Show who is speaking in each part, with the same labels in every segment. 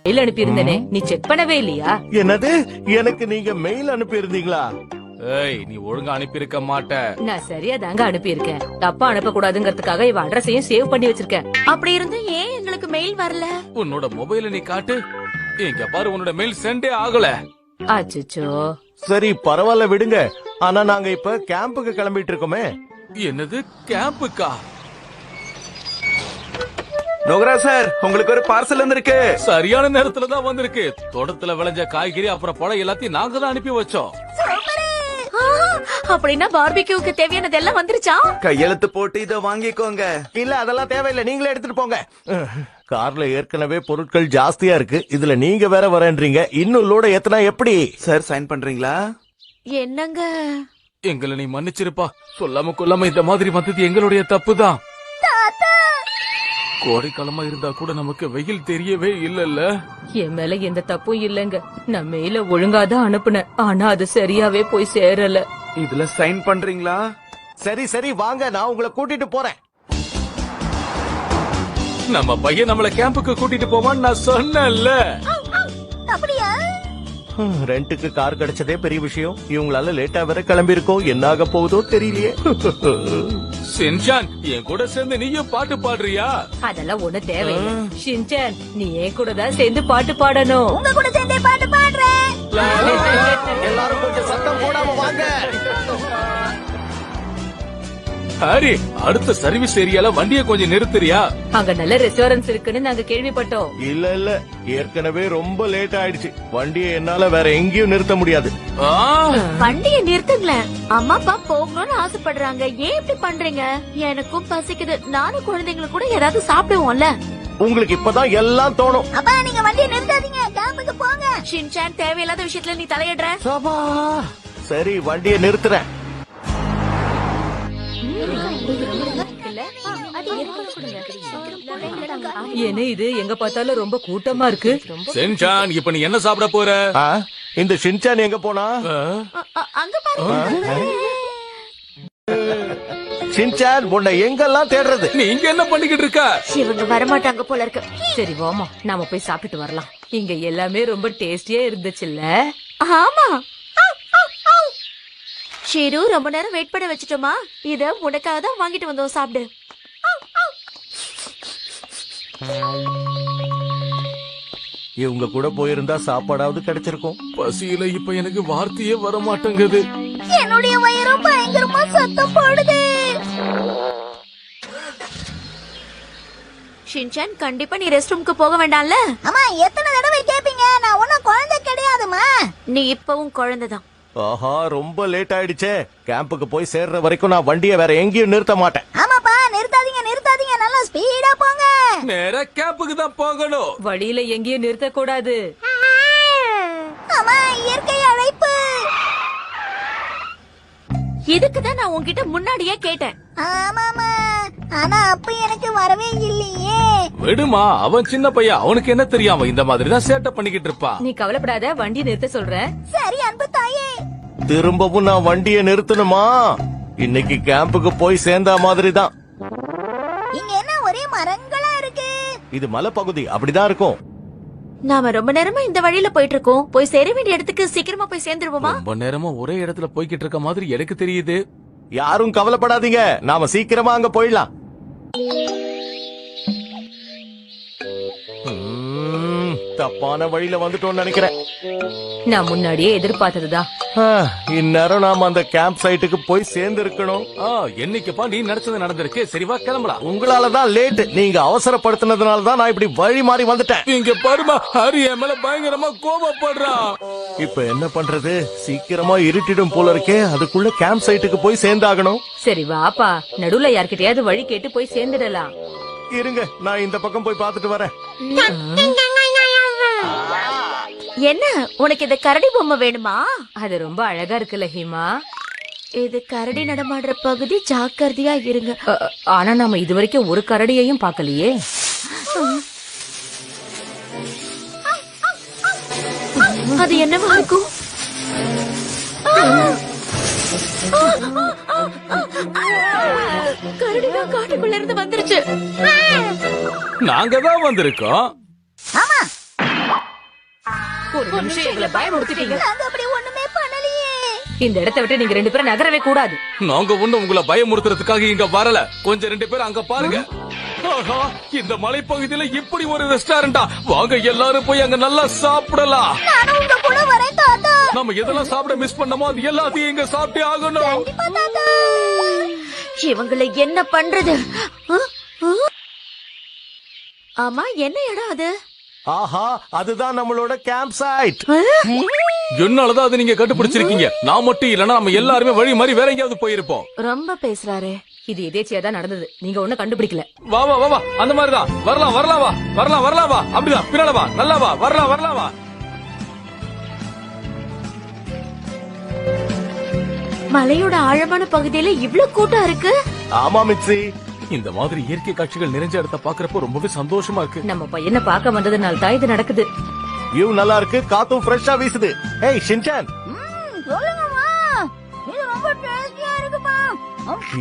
Speaker 1: Mail அனுப்பி இருந்தேனே, நீ செக் பண்ணவே இல்லையா?
Speaker 2: என்னது? எனக்கு நீங்க மெயில் அனுப்பி இருந்தீங்களா?
Speaker 3: ஏய், நீ ஒழுங்கா அனுப்பி இருக்க மாட்ட.
Speaker 1: நான் சரியா தாங்க அனுப்பி இருக்கேன். தப்பா அனுப்ப கூடாதுங்கிறதுக்காக இவ அட்ரஸையும் சேவ் பண்ணி வச்சிருக்கேன்.
Speaker 4: அப்படி இருந்து ஏன் எங்களுக்கு மெயில் வரல?
Speaker 3: உன்னோட மொபைல நீ காட்டு. இங்க பாரு, உன்னோட மெயில் சென்டே ஆகல.
Speaker 1: அச்சச்சோ.
Speaker 2: சரி பரவாயில்ல விடுங்க. ஆனா நாங்க இப்ப கேம்புக்கு கிளம்பிட்டு இருக்கோமே.
Speaker 3: என்னது, கேம்புக்கா?
Speaker 5: நோகரா சார், உங்களுக்கு ஒரு பார்சல் வந்திருக்கு.
Speaker 3: சரியான நேரத்துல தான் வந்திருக்கு. தோட்டத்துல விளைஞ்ச காய்கறி அப்புறம் பழம் எல்லாத்தையும் நாங்க தான் அனுப்பி வச்சோம்.
Speaker 4: அப்படின்னா பார்பிக்யூக்கு தேவையானது எல்லாம் வந்துருச்சா?
Speaker 5: கையெழுத்து போட்டு இத வாங்கிக்கோங்க.
Speaker 2: இல்ல அதெல்லாம் தேவையில்லை, நீங்களே எடுத்துட்டு போங்க. கார்ல ஏற்கனவே பொருட்கள் ஜாஸ்தியா இருக்கு, இதுல நீங்க வேற வரேன்றீங்க. இன்னும் லோட எத்தனா எப்படி?
Speaker 5: சார் சைன் பண்றீங்களா?
Speaker 4: என்னங்க?
Speaker 3: எங்களை நீ மன்னிச்சிருப்பா. சொல்லாம கொல்லாம இந்த மாதிரி வந்தது எங்களுடைய தப்பு தான். கோடைக்காலமா இருந்தா கூட நமக்கு வெயில் தெரியவே இல்லல்ல.
Speaker 1: என் மேல எந்த தப்பும் இல்லங்க. நான் மெயில ஒழுங்காதான் அனுப்புனேன். ஆனா அது சரியாவே போய் சேரல.
Speaker 5: இதுல சைன் பண்றீங்களா?
Speaker 2: சரி சரி வாங்க, நான் உங்களை கூட்டிட்டு போறேன்.
Speaker 3: நம்ம பையன் நம்மள கேம்புக்கு கூட்டிட்டு போவான்னு நான் சொன்னேன்ல.
Speaker 4: அப்படியா?
Speaker 2: ரெண்டுக்கு கார் கிடைச்சதே பெரிய விஷயம். இவங்களால லேட்டா வேற கிளம்பி இருக்கோம். என்ன ஆக போகுதோ தெரியலையே.
Speaker 3: சின்சான், என் கூட சேர்ந்து நீயும் பாட்டு பாடுறியா?
Speaker 1: அதெல்லாம் ஒண்ணு தேவையில்லை. ஷின்சான், நீ என் கூட தான் சேர்ந்து பாட்டு பாடணும்.
Speaker 4: உங்க கூட சேர்ந்தே பாட்டு பாடுறேன்.
Speaker 2: எல்லாரும் கொஞ்சம் சத்தம் போடாம வாங்க.
Speaker 3: ஹரி, அடுத்த சர்வீஸ் ஏரியால வண்டியை கொஞ்சம் நிறுத்துறியா?
Speaker 1: அங்க நல்ல ரெஸ்டாரண்ட்ஸ் இருக்குன்னு நாங்க கேள்விப்பட்டோம்.
Speaker 2: இல்ல இல்ல, ஏற்கனவே ரொம்ப லேட் ஆயிடுச்சு. வண்டியை என்னால வேற எங்கேயும் நிறுத்த முடியாது.
Speaker 4: வண்டியை நிறுத்துங்களேன். அம்மா அப்பா போகணும்னு ஆசைப்படுறாங்க. ஏன் இப்படி பண்றீங்க? எனக்கும் பசிக்குது. நானும் குழந்தைங்களை கூட ஏதாவது சாப்பிடுவோம்ல.
Speaker 2: உங்களுக்கு இப்பதான் எல்லாம் தோணும்.
Speaker 4: அப்பா, நீங்க வண்டியை நிறுத்தாதீங்க, கேம்புக்கு போங்க. ஷின்சான், தேவையில்லாத விஷயத்துல நீ தலையிடுற.
Speaker 2: சபா. சரி வண்டியை நிறுத்துறேன்.
Speaker 1: என்ன இது, எங்க பார்த்தாலும் ரொம்ப கூட்டமா இருக்கு.
Speaker 3: சின்சான், இப்ப நீ என்ன சாப்பிட போற?
Speaker 2: இந்த ஷின்சான் எங்க போனா?
Speaker 4: அங்க பாருங்க.
Speaker 2: ஷின்சான், உன்னை எங்கெல்லாம் தேடுறது?
Speaker 3: நீ இங்க என்ன பண்ணிக்கிட்டு இருக்க?
Speaker 4: இவங்க வரமாட்டாங்க போல இருக்கு.
Speaker 1: சரி வாமா, நாம போய் சாப்பிட்டு வரலாம். இங்க எல்லாமே ரொம்ப டேஸ்டியா இருந்துச்சுல்ல?
Speaker 4: ஆமா. ஷீரு, ரொம்ப நேரம் வெயிட் பண்ண வச்சுட்டோமா? இத உனக்காக தான் வாங்கிட்டு வந்தோம், சாப்பிடு.
Speaker 2: இவங்க கூட போயிருந்தா சாப்பாடாவது கிடைச்சிருக்கும்.
Speaker 3: பசியில இப்ப எனக்கு வார்த்தையே வர மாட்டேங்குது.
Speaker 4: என்னுடைய வயிறும் பயங்கரமா சத்தம் போடுது. ஷின்சான், கண்டிப்பா நீ ரெஸ்ட் ரூமுக்கு போக வேண்டாம்ல? அம்மா, எத்தனை தடவை கேப்பீங்க? நான் ஒன்னும் குழந்தை கிடையாதுமா. நீ இப்பவும் குழந்தைதான்.
Speaker 2: ஆஹா, ரொம்ப லேட் ஆயிடுச்சே. கேம்புக்கு போய் சேர்ற வரைக்கும் நான் வண்டியை வேற எங்கேயும் நிறுத்த மாட்டேன்.
Speaker 4: ஆமாப்பா, நிறுத்தாதீங்க நிறுத்தாதீங்க, நல்லா ஸ்பீடா போங்க.
Speaker 3: நேரா கேம்புக்கு தான் போகணும்.
Speaker 1: வழியில எங்கேயும் நிறுத்த கூடாது.
Speaker 4: அம்மா, இயற்கை அழைப்பு. இதுக்குதான் நான் உன்கிட்ட முன்னாடியே கேட்டேன். ஆமாமா, ஆனா அப்ப எனக்கு வரவே இல்லையே.
Speaker 3: விடுமா, அவன் சின்ன பையன், அவனுக்கு என்ன தெரியாம இந்த மாதிரி தான் சேட்டை பண்ணிக்கிட்டு இருப்பான்.
Speaker 1: நீ கவலைப்படாத, வண்டியை நிறுத்த சொல்றேன்.
Speaker 4: சரி அன்பு தாயே.
Speaker 2: திரும்பவும் நான் வண்டியை நிறுத்தணுமா? இன்னைக்கு கேம்புக்கு போய் சேர்ந்த மாதிரி தான்.
Speaker 4: இங்க என்ன ஒரே மரங்களா இருக்கு?
Speaker 2: இது மலைப்பகுதி, அப்படிதான் இருக்கும்.
Speaker 4: நாம ரொம்ப நேரமா இந்த வழியில போயிட்டு இருக்கோம். போய் சேர வேண்டிய இடத்துக்கு சீக்கிரமா போய் சேர்ந்துருவோமா?
Speaker 3: ரொம்ப நேரமா ஒரே இடத்துல போய்கிட்டு இருக்க மாதிரி எனக்கு தெரியுது.
Speaker 2: யாரும் கவலைப்படாதீங்க, நாம சீக்கிரமா அங்க போயிடலாம். தப்பான வழியில வந்துட்டோம்னு நினைக்கிறேன்.
Speaker 1: நான் முன்னாடியே எதிர்பார்த்ததுதான்.
Speaker 2: இந்நேரம் நாம அந்த கேம்ப் சைட்டுக்கு போய் சேர்ந்து இருக்கணும்.
Speaker 3: என்னைக்குப்பா நீ நினைச்சது நடந்திருக்கு. சரிவா கிளம்பலாம்.
Speaker 2: உங்களாலதான் லேட். நீங்க அவசரப்படுத்தினதுனாலதான் நான் இப்படி வழி மாறி வந்துட்டேன்.
Speaker 3: இங்க பாருமா, ஹரி என் மேல பயங்கரமா கோபப்படுறான்.
Speaker 2: இப்ப என்ன பண்றது? சீக்கிரமா இருட்டிடும் போல இருக்கே. அதுக்குள்ள கேம்ப் சைட்டுக்கு போய் சேர்ந்தாகணும்.
Speaker 1: சரி வாப்பா, நடுவுல யார்கிட்டயாவது வழி கேட்டு போய் சேர்ந்துடலாம்.
Speaker 2: இருங்க, நான் இந்த பக்கம் போய் பார்த்துட்டு வரேன்.
Speaker 4: என்ன, உனக்கு இந்த கரடி பொம்மை வேணுமா?
Speaker 1: அது ரொம்ப அழகா இருக்குல்ல ஹீமா?
Speaker 4: இது கரடி நடமாடுற பகுதி, ஜாக்கிரதையா இருங்க.
Speaker 1: ஆனா நாம இதுவரைக்கும் ஒரு கரடியையும் பார்க்கலையே.
Speaker 4: அது என்னவா இருக்கும்? கரடிதான் காட்டுக்குள்ள இருந்து வந்துருச்சு.
Speaker 3: நாங்க தான் வந்திருக்கோம்.
Speaker 4: ஆமா,
Speaker 1: ஒரு நிமிஷம் எங்களை பயமுறுத்திட்டீங்க.
Speaker 4: நாங்க அப்படி ஒண்ணுமே பண்ணலையே.
Speaker 1: இந்த இடத்தை விட்டு நீங்க 2 பேரும் நகரவே கூடாது.
Speaker 3: நாங்க ஒண்ணு உங்களை பயமுறுத்துறதுக்காக இங்க வரல. கொஞ்சம் 2 பேரும் அங்க பாருங்க. ஆஹா, இந்த மலைப்பகுதியில இப்படி ஒரு ரெஸ்டாரண்டா? வாங்க எல்லாரும் போய் அங்க நல்லா சாப்பிடலாம்.
Speaker 4: நானும் உங்க கூட வரேன் தாத்தா.
Speaker 3: நம்ம எதெல்லாம் சாப்பிட மிஸ் பண்ணமோ அது எல்லாத்தையும் இங்க சாப்பிட்டே ஆகணும்.
Speaker 4: கண்டிப்பா தாத்தா. இவங்களை என்ன பண்றது? ஆமா, என்ன இடம் அது?
Speaker 2: ஆஹா, அதுதான் நம்மளோட கேம்ப் சைட்.
Speaker 3: என்னாலதான் அது நீங்க கண்டுபிடிச்சிருக்கீங்க. நான் மட்டும் இல்லன்னா நம்ம எல்லாருமே வழி மாதிரி வேற எங்கேயாவது போயிருப்போம்.
Speaker 4: ரொம்ப பேசுறாரு.
Speaker 1: இது எதேச்சியா தான் நடந்தது. நீங்க ஒண்ணும் கண்டுபிடிக்கல.
Speaker 3: வா வா வா வா, அந்த மாதிரிதான். வரலாம் வரலாம் வா, வரலாம் வரலாம் வா. அப்படிதான், பின்னால வா, நல்லா வா, வரலாம் வரலாம் வா.
Speaker 4: மலையோட ஆழமான பகுதியில இவ்ளோ கூட்டம் இருக்கு.
Speaker 2: ஆமா மிக்ஸி,
Speaker 3: இந்த மாதிரி இயற்கை காட்சிகள் நிறைஞ்ச இடத்த பாக்குறப்போ ரொம்பவே சந்தோஷமா இருக்கு.
Speaker 1: நம்ம பையனை பார்க்க வந்ததுனால தான் இது நடக்குது.
Speaker 2: வியூ நல்லா இருக்கு, காத்தும் ஃப்ரெஷ்ஷா வீசுது. ஏய் ஷின்சான்,
Speaker 4: சொல்லுங்கம்மா, இது ரொம்ப டேஸ்டியா இருக்குமா?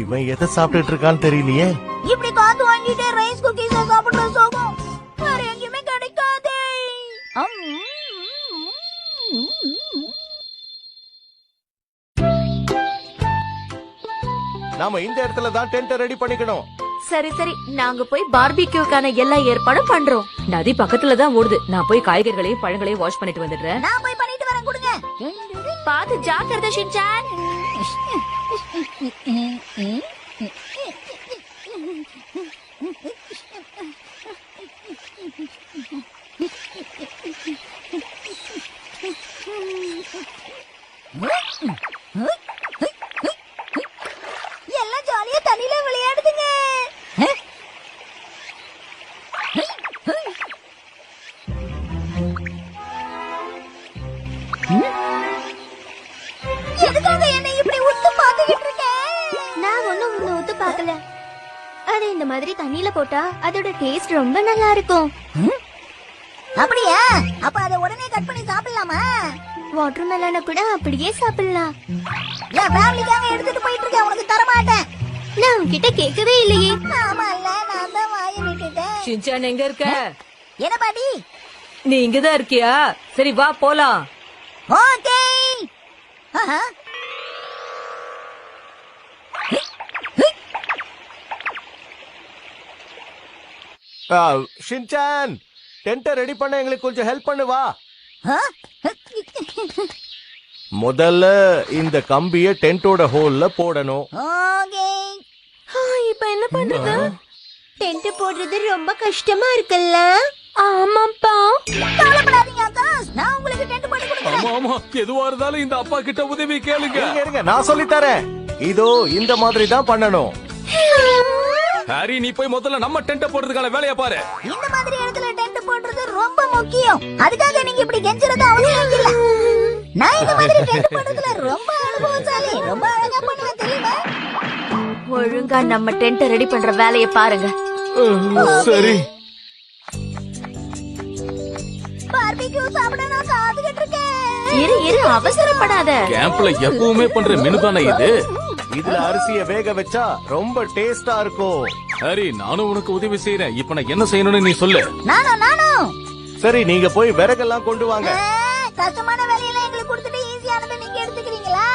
Speaker 2: இவன் எதை சாப்பிட்டுட்டு இருக்கான்னு தெரியலையே.
Speaker 4: இப்படி காத்து வாங்கிட்டு ரைஸ் குக்கீஸ் சாப்பிடுற சோகம் வேற எங்கேயுமே கிடைக்காதே.
Speaker 2: நாம இந்த இடத்துல தான் டென்ட் ரெடி பண்ணிக்கணும்.
Speaker 4: சரி சரி, நாங்க போய் பார்பிக்யூக்கான எல்லா ஏற்பாடும் பண்றோம்.
Speaker 1: நதி பக்கத்துல தான் ஓடுது. நான் போய் காய்கறிகளையும் பழங்களையும் வாஷ் பண்ணிட்டு வந்துடுறேன்.
Speaker 4: நான் போய் பண்ணிட்டு வரேன், கொடுங்க. பாத்து ஜாக்கிரதை ஷின்சான். எல்லாம் ஜாலியா தண்ணியில விளையாடுதுங்க. எதுக்காக என்ன இப்படி உத்து பாத்துக்கிட்டு இருக்க? நான் ஒண்ணும் உன்னை உத்து பாக்கல. அது இந்த மாதிரி தண்ணியில போட்டா அதோட டேஸ்ட் ரொம்ப நல்லா இருக்கும். அப்படியா? அப்ப அதை உடனே கட் பண்ணி சாப்பிடலாமா? வாட்டர் மெலனை கூட அப்படியே சாப்பிடலாம். என் ஃபேமிலிக்காக எடுத்துட்டு போயிட்டு இருக்கேன், உனக்கு தர மாட்டேன். நான் உன்கிட்ட கேட்கவே இல்லையே. ஆமா இல்ல, நான் தான் வாயை விட்டுட்டேன்.
Speaker 1: ஷின்சான் எங்க இருக்க?
Speaker 4: என்ன பாட்டி?
Speaker 1: நீ இங்கதான் இருக்கியா? சரி வா போலாம்.
Speaker 4: ஓகே. ஆஹா.
Speaker 2: ஷின்சான், டென்ட் ரெடி பண்ண எங்களுக்கு கொஞ்சம் ஹெல்ப் பண்ணு வா. முதல்ல இந்த கம்பிய டென்ட்டோட ஹோல்ல போடணும்.
Speaker 4: ஓகே. இப்போ என்ன பண்றது? டென்ட் போடுறது ரொம்ப கஷ்டமா இருக்குல்ல? ஆமாப்பா. கவலைப்படாதீங்க அக்கா, நான் உங்களுக்கு டென்ட் போட்டு கொடுக்கிறேன்.
Speaker 3: ஆமா ஆமா, எதுவா இருந்தாலும் இந்த அப்பா கிட்ட உதவி கேளுங்க.
Speaker 2: இருங்க, நான் சொல்லி தரேன். இதோ இந்த மாதிரி தான் பண்ணணும்.
Speaker 3: ஹாரி, நீ போய் முதல்ல நம்ம டென்ட் போடுறதுக்கான வேலையை பாரு.
Speaker 4: இந்த மாதிரி இடத்துல டென்ட் போடுறது ரொம்ப முக்கியம். அதுக்காக நீங்க இப்படி கெஞ்சறது அவசியம் இல்ல. நான் இந்த மாதிரி டென்ட் போடுறதுல ரொம்ப அனுபவசாலி. ரொம்ப அழகா பண்ணுவேன் தெரியுமா? ஒழுங்கா நம்ம டென்ட் ரெடி பண்ற வேலையை பாருங்க.
Speaker 2: சரி.
Speaker 4: பார்பிக்யூ சாப்பிட நான் காத்துக்கிட்டு இருக்கேன். இரு இரு, அவசரப்படாத.
Speaker 3: கேம்ப்ல எப்பவுமே பண்ற மெனு தானே இது.
Speaker 2: இதுல அரிசிய வேக வச்சா ரொம்ப டேஸ்டா இருக்கும்.
Speaker 3: ஹாரி, நானும் உனக்கு உதவி செய்யறேன். இப்ப நான் என்ன செய்யணும்னு நீ சொல்லு.
Speaker 4: நானும்.
Speaker 2: சரி, நீங்க போய் விறகெல்லாம் கொண்டு வாங்க.
Speaker 4: கஷ்டமான வேலையெல்லாம் எங்களுக்கு கொடுத்துட்டு ஈஸியானதை நீங்க எடுத்துக்கிறீங்களா?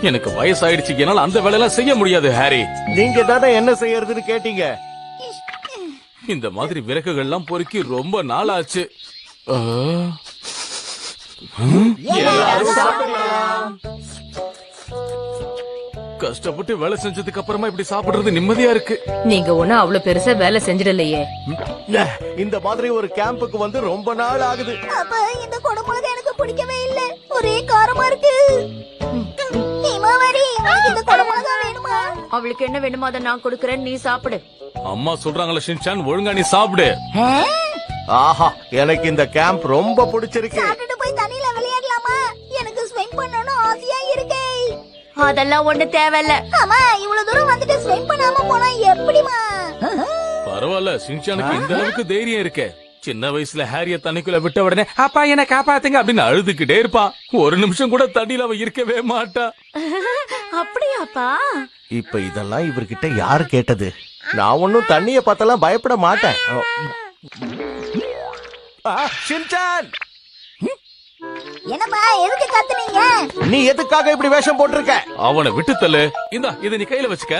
Speaker 3: எனக்கு வயசாயிடுச்சு, என்னால அந்த வேலையெல்லாம் செய்ய முடியாது ஹாரி.
Speaker 2: நீங்க தானே என்ன செய்யறதுன்னு கேட்டீங்க.
Speaker 3: இந்த மாதிரி விறகுகள்லாம் பொறுக்கி ரொம்ப நாள் ஆச்சு. கஷ்டப்பட்டு வேலை செஞ்சதுக்கு அப்புறமா இப்படி சாப்பிடுறது நிம்மதியா இருக்கு.
Speaker 1: நீங்க ஒண்ணும் அவ்வளவு பெருசா வேலை செஞ்சிடலையே.
Speaker 2: இந்த மாதிரி ஒரு கேம்புக்கு வந்து ரொம்ப நாள் ஆகுது.
Speaker 4: அப்ப இந்த குடமிளகா எனக்கு பிடிக்கவே இல்ல, ஒரே காரமா இருக்கு. ஹிமாவரி, உனக்கு இந்த குடமிளகா வேணுமா? அவளுக்கு என்ன வேணுமோ அதை நான் கொடுக்கறேன், நீ சாப்பிடு.
Speaker 3: அம்மா சொல்றாங்களா ஷின்சான், ஒழுங்கா நீ சாப்பிடு.
Speaker 2: ஆஹா, எனக்கு இந்த கேம்ப் ரொம்ப பிடிச்சிருக்கு.
Speaker 4: சாப்பிட்டுட்டு போய் தண்ணியில விளையாடலாமா? எனக்கு ஸ்விம் பண்ணனும் ஆசையா இருக்கு. அதெல்லாம் ஒண்ணு தேவையில்ல. அம்மா, இவ்வளவு தூரம் வந்துட்டு ஸ்விம் பண்ணாம போனா எப்படிமா?
Speaker 3: பரவாயில்ல, ஷின்சானுக்கு இந்த அளவுக்கு தைரியம் இருக்கு. சின்ன வயசுல ஹாரிய தண்ணிக்குள்ள விட்ட உடனே அப்பா என்ன காப்பாத்துங்க அப்படின்னு அழுதுகிட்டே இருப்பான். ஒரு நிமிஷம் கூட தண்ணியில அவ இருக்கவே மாட்டா.
Speaker 4: அப்படியாப்பா?
Speaker 2: இப்ப இதெல்லாம் இவர்கிட்ட யாரு கேட்டது? நான் ஒன்னும் தண்ணிய பார்த்தெல்லாம் பயப்பட மாட்டேன். ஷின்சான்,
Speaker 4: என்னப்பா எதுக்கு கத்துனீங்க?
Speaker 2: நீ எதுக்காக இப்படி வேஷம் போட்டிருக்க?
Speaker 3: அவனை விட்டு தள்ளு. இந்தா இத நீ கையில வச்சுக்க.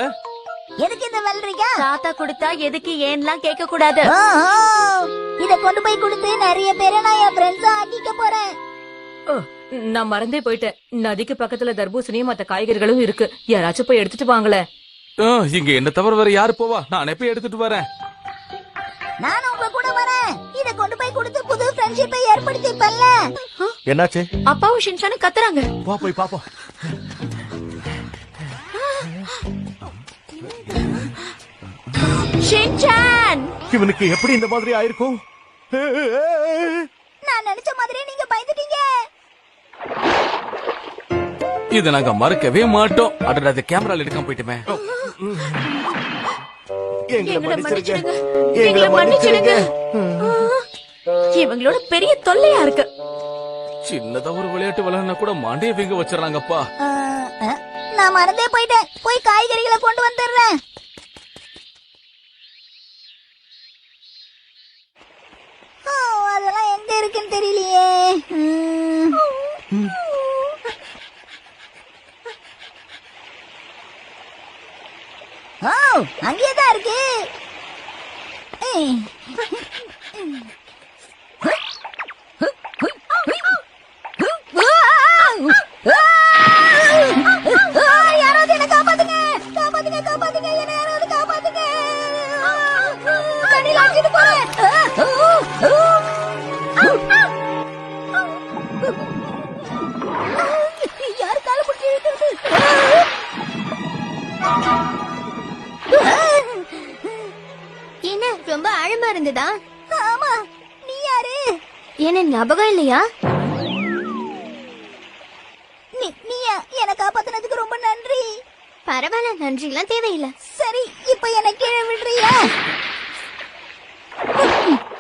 Speaker 4: எதுக்கு இந்த வெல்றீங்க?
Speaker 1: தாத்தா கொடுத்தா எதுக்கு ஏன்லாம் கேட்க கூடாது.
Speaker 4: இத கொண்டு போய் கொடுத்து நிறைய பேரை நான் என் ஃப்ரெண்ட்ஸா ஆக்கிக்க போறேன்.
Speaker 1: ஓ, நான் மறந்தே போயிட்டேன். நதிக்கு பக்கத்துல தர்பூசணியும் மத்த காய்கறிகளும் இருக்கு. யாராச்சும் போய் எடுத்துட்டு வாங்களேன்.
Speaker 3: இங்க என்ன தவிர வேற யாரு போவா? நான் எப்ப எடுத்துட்டு வரேன்.
Speaker 4: நானும் உங்க கூட வரேன். இத கொண்டு போய் கொடுத்து புது ஃப்ரெண்ட்ஷிப்பை ஏற்படுத்திப்பல்ல.
Speaker 2: என்னாச்சு?
Speaker 1: அப்பாவும் ஷின்சானும் கத்துறாங்க.
Speaker 2: வா போய் பாப்போம்.
Speaker 1: ஷின்சான்,
Speaker 2: இவனுக்கு எப்படி இந்த மாதிரி ஆயிருக்கும்?
Speaker 4: நான் நினைச்ச மாதிரியே நீங்க பயந்துட்டீங்க.
Speaker 3: இத நாங்க மறக்கவே மாட்டோம். அடடா, அது கேமரால எடுக்காம போயிட்டுமே.
Speaker 2: எங்களை மன்னிச்சிடுங்க.
Speaker 1: எங்களை மன்னிச்சிடுங்க. இவங்களோட பெரிய தொல்லையா இருக்கு.
Speaker 3: சின்னதா ஒரு விளையாட்டு விளையாடுனா கூட மாண்டே வீங்க வச்சிடறாங்கப்பா.
Speaker 4: நான் மறந்தே போயிட்டேன். போய் காய்கறிகளை கொண்டு வந்துடுறேன். அதெல்லாம் எங்க இருக்குன்னு தெரியலையே. அங்கேதான் இருக்கு. யாராவது என்ன காப்பாத்துங்க, காப்பாத்துங்க, காப்பாத்துங்க, என்ன யாராவது காப்பாத்துங்க. தண்ணியில அடிச்சிட்டு போறேன். யாரு கால பிடிச்சி இழுக்கிறது? என்ன ரொம்ப ஆழமா இருந்ததா? ஆமா. நீ யாரு? என்ன ஞாபகம் இல்லையா? நீயா என்ன காப்பாத்தினதுக்கு ரொம்ப நன்றி. பரவாயில்ல, நன்றி எல்லாம் தேவையில்லை. சரி, இப்ப என்ன கீழே விடுறியா?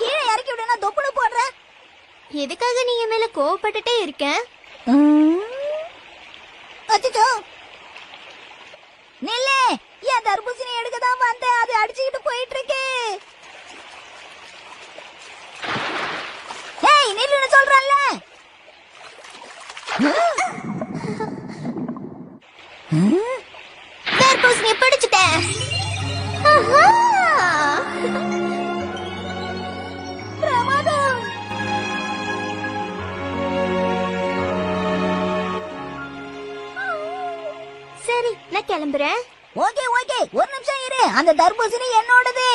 Speaker 4: கீழே இறக்கி விட நான் தொப்புனு போடுறேன். எதுக்காக நீ என் மேல கோவப்பட்டுட்டே இருக்க? அச்சச்சோ, நில்லு. என் தர்பூசணி எடுக்க தான் வந்தேன். அது அடிச்சுக்கிட்டு போயிட்டு இருக்கு. ஏய், நில்லுன்னு சொல்றேன்ல. தர்பூசணி பிடிச்சிட்டேன். பிரமாதம். சரி, நான் கிளம்புறேன். ஓகே ஓகே, ஒரு நிமிஷம் இரு. அந்த தர்பூசணி என்னோடது.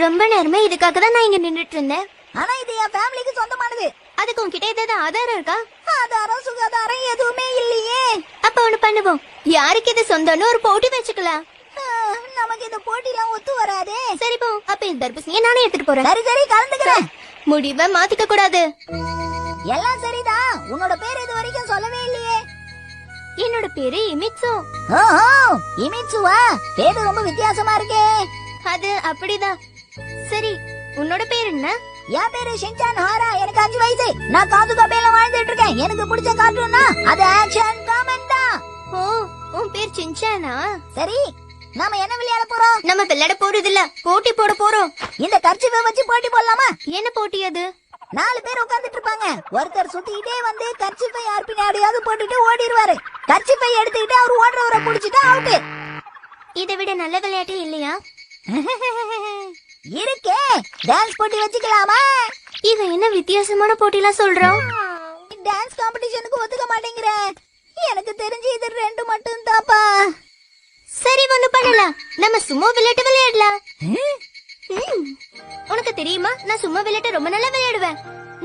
Speaker 4: ரொம்ப நேரமே இதுக்காக தான் நான் இங்க நின்னுட்டு இருந்தேன். ஆனா இது என் ஃபேமிலிக்கு சொந்தமானது. அதுக்கு உன்கிட்ட ஏதாவது ஆதாரம் இருக்கா? ஆதாரம் சுகாதாரம் எதுவுமே இல்லையே. அப்ப ஒண்ணு பண்ணுவோம். யாருக்கு இது சொந்தம்னு ஒரு போட்டி வச்சுக்கலாம். நமக்கு இந்த போட்டிலாம் ஒத்து வராதே. சரி போ. அப்ப இந்த தர்பூசணியை நானே எடுத்துட்டு போறேன். சரி சரி, கலந்துக்கிறேன். முடிவை மாத்திக்க கூடாது. எல்லாம் சரிதான். உன்னோட பேர் இது வரைக்கும் சொல்லவே இல்லையே. என்னோட பேரு இமிட்சு. ஓஹோ, இமிட்சுவா? பேரு ரொம்ப வித்தியாசமா இருக்கே. அது அப்படிதான். சரி, உன்னோட பேர் என்ன? என் பேரு ஷின்சான் ஹாரா. எனக்கு 5 வயசு. நான் காதுகோபையில வாழ்ந்துட்டு இருக்கேன். எனக்கு பிடிச்ச கார்ட்டூன்னா அது ஆக்ஷன் காமெண்ட் தான். ஓ, உன் பேர் ஷின்சானா? சரி, நாம என்ன விளையாட போறோம்? நம்ம விளையாட போறது இல்ல, போட்டி போட போறோம். இந்த கர்ச்சிப்பை வச்சு போட்டி போடலாமா? என்ன போட்டி அது? 4 பேர் உட்கார்ந்துட்டு இருப்பாங்க. ஒருத்தர் சுத்திட்டே வந்து கர்ச்சிப்பை யார் பின்னாடியாவது போட்டுட்டு ஓடிடுவாரு. கர்ச்சிப்பை எடுத்துக்கிட்டு அவர் ஓடுறவரை புடிச்சிட்டு அவுட். இதை விட நல்ல விளையாட்டு இல்லையா? இருக்கே, டான்ஸ் போட்டி வச்சுக்கலாமா? இவன் என்ன வித்தியாசமான போட்டிலாம் சொல்றான்? டான்ஸ் காம்படிஷனுக்கு ஒத்துக்க மாட்டேங்கிறேன். எனக்கு தெரிஞ்சு இது 2 மட்டும் தாப்பா. சரி, ஒண்ணு பண்ணலாம். நம்ம சும்மா விளையாட்டு விளையாடலாம். உனக்கு தெரியுமா, நான் சும்மா விளையாட்டு ரொம்ப நல்லா விளையாடுவேன்.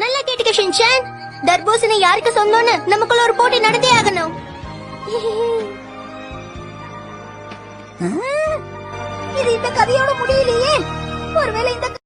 Speaker 4: நல்லா கேட்டுக்க ஷின்சான். தர்பூசணி யாருக்கு சொந்தம்னு நமக்குள்ள ஒரு போட்டி நடத்தி ஆகணும். இது இந்த கதையோட முடியலையே. ஒருவேளை இந்த